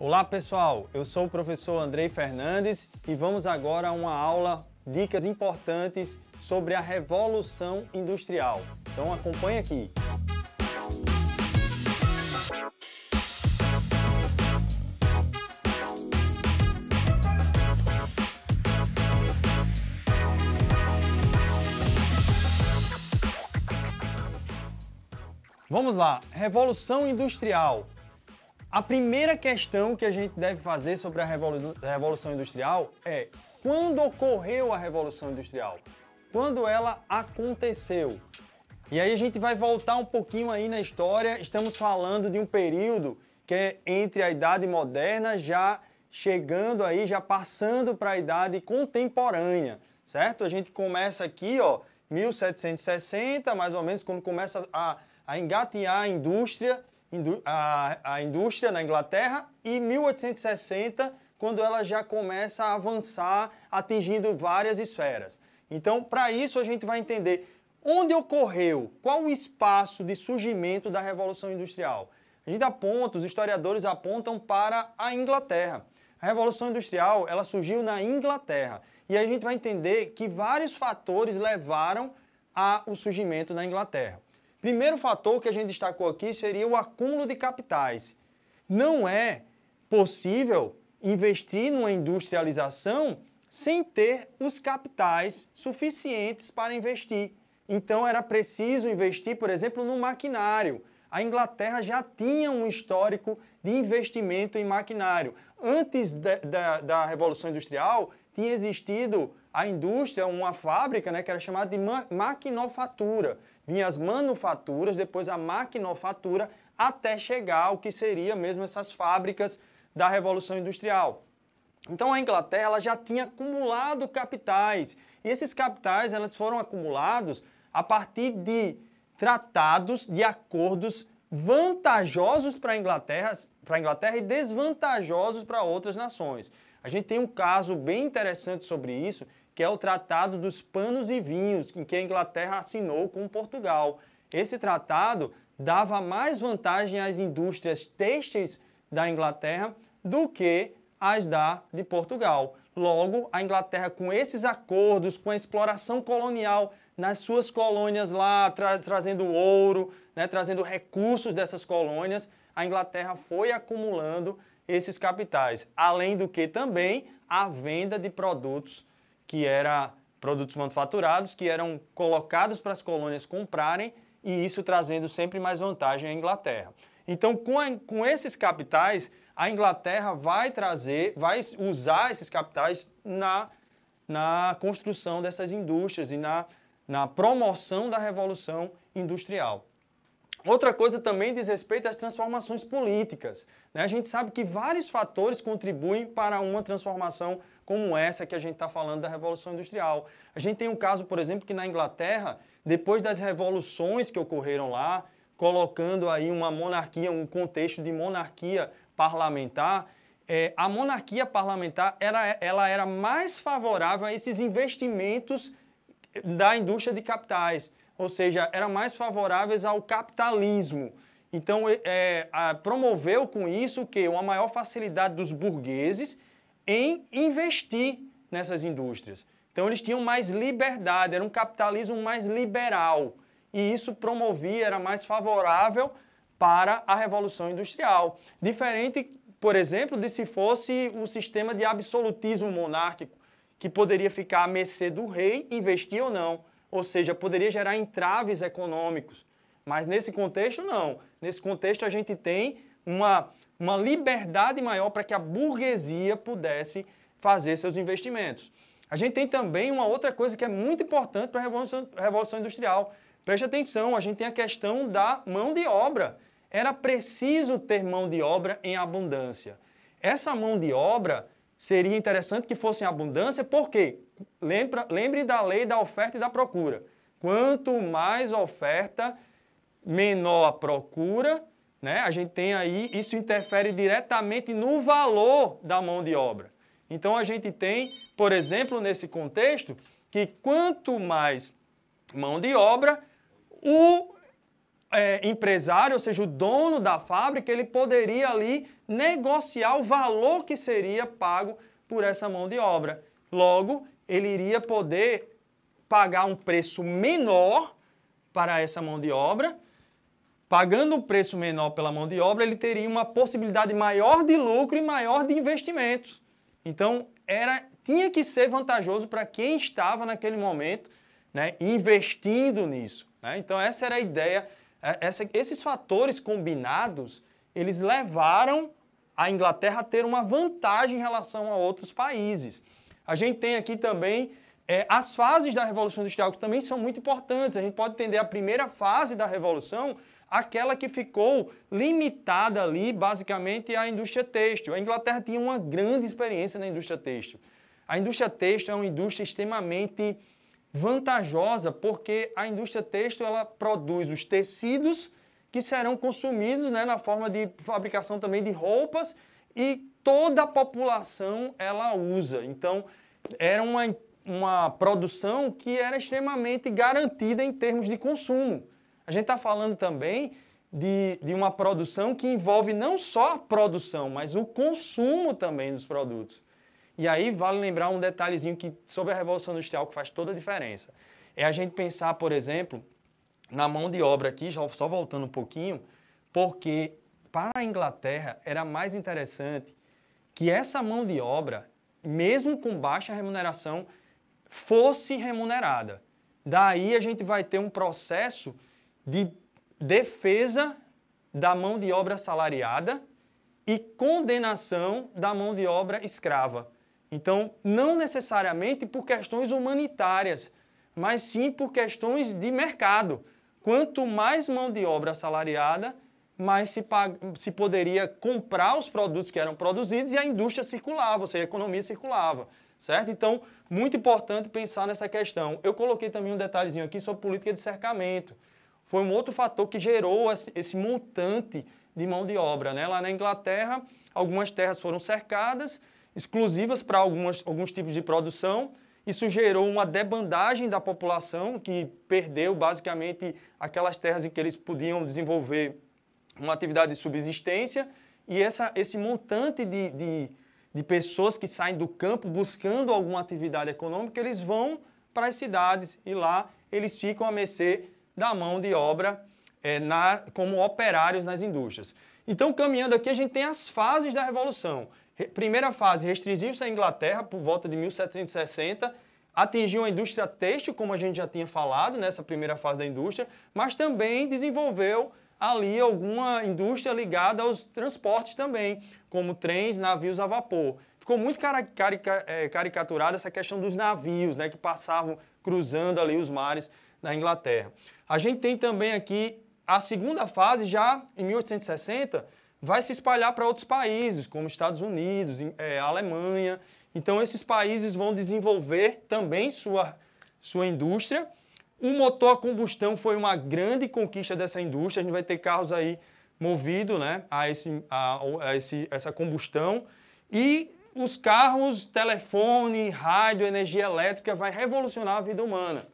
Olá pessoal, eu sou o professor Andrei Fernandes e vamos agora a uma aula, dicas importantes sobre a Revolução Industrial. Então acompanhe aqui. Vamos lá, Revolução Industrial. A primeira questão que a gente deve fazer sobre a Revolução Industrial é: quando ocorreu a Revolução Industrial? Quando ela aconteceu? E aí a gente vai voltar um pouquinho aí na história. Estamos falando de um período que é entre a Idade Moderna, já chegando aí, já passando para a Idade Contemporânea, certo? A gente começa aqui, ó, 1760, mais ou menos, quando começa a engatear a indústria na Inglaterra, e 1860, quando ela já começa a avançar, atingindo várias esferas. Então, para isso, a gente vai entender onde ocorreu, qual o espaço de surgimento da Revolução Industrial. A gente aponta, os historiadores apontam para a Inglaterra. A Revolução Industrial, ela surgiu na Inglaterra. E a gente vai entender que vários fatores levaram ao surgimento na Inglaterra. Primeiro fator que a gente destacou aqui seria o acúmulo de capitais. Não é possível investir numa industrialização sem ter os capitais suficientes para investir. Então era preciso investir, por exemplo, no maquinário. A Inglaterra já tinha um histórico de investimento em maquinário. Antes da Revolução Industrial, tinha existido a indústria, uma fábrica, né, que era chamada de maquinofatura. Vinha as manufaturas, depois a maquinofatura, até chegar ao que seria mesmo essas fábricas da Revolução Industrial. Então a Inglaterra ela já tinha acumulado capitais, e esses capitais elas foram acumulados a partir de tratados, de acordos vantajosos para a Inglaterra e desvantajosos para outras nações. A gente tem um caso bem interessante sobre isso, que é o Tratado dos Panos e Vinhos, em que a Inglaterra assinou com Portugal. Esse tratado dava mais vantagem às indústrias têxteis da Inglaterra do que as de Portugal. Logo, a Inglaterra, com esses acordos, com a exploração colonial nas suas colônias lá, trazendo ouro, né, trazendo recursos dessas colônias, a Inglaterra foi acumulando esses capitais. Além do que também a venda de produtos que eram produtos manufaturados, que eram colocados para as colônias comprarem, e isso trazendo sempre mais vantagem à Inglaterra. Então, com esses capitais, a Inglaterra vai usar esses capitais na construção dessas indústrias e na promoção da Revolução Industrial. Outra coisa também diz respeito às transformações políticas, né? A gente sabe que vários fatores contribuem para uma transformação como essa que a gente está falando da Revolução Industrial. A gente tem um caso, por exemplo, que na Inglaterra, depois das revoluções que ocorreram lá, colocando aí uma monarquia, um contexto de monarquia parlamentar, a monarquia parlamentar ela era mais favorável a esses investimentos da indústria de capitais. Ou seja, eram mais favoráveis ao capitalismo. Então, promoveu com isso que uma maior facilidade dos burgueses em investir nessas indústrias. Então, eles tinham mais liberdade, era um capitalismo mais liberal. E isso promovia, era mais favorável para a Revolução Industrial. Diferente, por exemplo, de se fosse um sistema de absolutismo monárquico, que poderia ficar à mercê do rei, investir ou não. Ou seja, poderia gerar entraves econômicos. Mas nesse contexto, não. Nesse contexto, a gente tem uma liberdade maior para que a burguesia pudesse fazer seus investimentos. A gente tem também uma outra coisa que é muito importante para a Revolução Industrial. Preste atenção, a gente tem a questão da mão de obra. Era preciso ter mão de obra em abundância. Essa mão de obra seria interessante que fosse em abundância, porque lembre da lei da oferta e da procura. Quanto mais oferta, menor a procura, né? A gente tem aí, isso interfere diretamente no valor da mão de obra. Então a gente tem, por exemplo, nesse contexto, que quanto mais mão de obra, o empresário, ou seja, o dono da fábrica, ele poderia ali negociar o valor que seria pago por essa mão de obra. Logo, ele iria poder pagar um preço menor para essa mão de obra. Pagando um preço menor pela mão de obra, ele teria uma possibilidade maior de lucro e maior de investimentos. Então, tinha que ser vantajoso para quem estava naquele momento, né, investindo nisso, né? Então, essa era a ideia. Esses fatores combinados, eles levaram a Inglaterra a ter uma vantagem em relação a outros países. A gente tem aqui também as fases da Revolução Industrial, que também são muito importantes. A gente pode entender a primeira fase da Revolução, aquela que ficou limitada ali, basicamente, à indústria têxtil. A Inglaterra tinha uma grande experiência na indústria têxtil. A indústria têxtil é uma indústria extremamente vantajosa, porque a indústria têxtil ela produz os tecidos que serão consumidos, né, na forma de fabricação também de roupas, e toda a população ela usa. Então, era uma produção que era extremamente garantida em termos de consumo. A gente está falando também de uma produção que envolve não só a produção, mas o consumo também dos produtos. E aí vale lembrar um detalhezinho sobre a Revolução Industrial que faz toda a diferença. É a gente pensar, por exemplo, na mão de obra aqui, só voltando um pouquinho, porque para a Inglaterra era mais interessante que essa mão de obra, mesmo com baixa remuneração, fosse remunerada. Daí a gente vai ter um processo de defesa da mão de obra assalariada e condenação da mão de obra escrava. Então, não necessariamente por questões humanitárias, mas sim por questões de mercado. Quanto mais mão de obra assalariada, mais se poderia comprar os produtos que eram produzidos e a indústria circulava, ou seja, a economia circulava, certo? Então, muito importante pensar nessa questão. Eu coloquei também um detalhezinho aqui sobre política de cercamento. Foi um outro fator que gerou esse montante de mão de obra, né? Lá na Inglaterra, algumas terras foram cercadas, exclusivas para alguns tipos de produção. Isso gerou uma debandagem da população, que perdeu basicamente aquelas terras em que eles podiam desenvolver uma atividade de subsistência, e esse montante de pessoas que saem do campo buscando alguma atividade econômica, eles vão para as cidades e lá eles ficam à mercê da mão de obra como operários nas indústrias. Então, caminhando aqui, a gente tem as fases da Revolução. Primeira fase, restringiu-se a Inglaterra por volta de 1760, atingiu a indústria têxtil, como a gente já tinha falado nessa primeira fase da indústria, mas também desenvolveu ali alguma indústria ligada aos transportes também, como trens, navios a vapor. Ficou muito caricaturada essa questão dos navios, né, que passavam cruzando ali os mares da Inglaterra. A gente tem também aqui a segunda fase, já em 1860, vai se espalhar para outros países, como Estados Unidos, Alemanha. Então, esses países vão desenvolver também sua indústria. O motor a combustão foi uma grande conquista dessa indústria. A gente vai ter carros aí movidos, né, a essa combustão. E os carros, telefone, rádio, energia elétrica vai revolucionar a vida humana,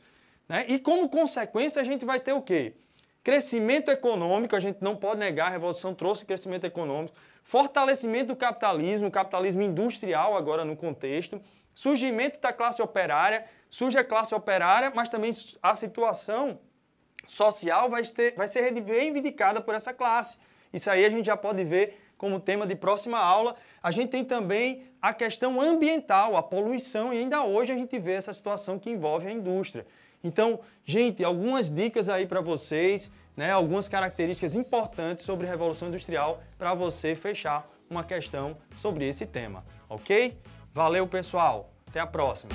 né? E como consequência a gente vai ter o quê? Crescimento econômico, a gente não pode negar, a Revolução trouxe crescimento econômico, fortalecimento do capitalismo, o capitalismo industrial agora no contexto, surgimento da classe operária, surge a classe operária, mas também a situação social vai ser reivindicada por essa classe. Isso aí a gente já pode ver como tema de próxima aula. A gente tem também a questão ambiental, a poluição, e ainda hoje a gente vê essa situação que envolve a indústria. Então, gente, algumas dicas aí para vocês, né, algumas características importantes sobre a Revolução Industrial para você fechar uma questão sobre esse tema, ok? Valeu, pessoal! Até a próxima!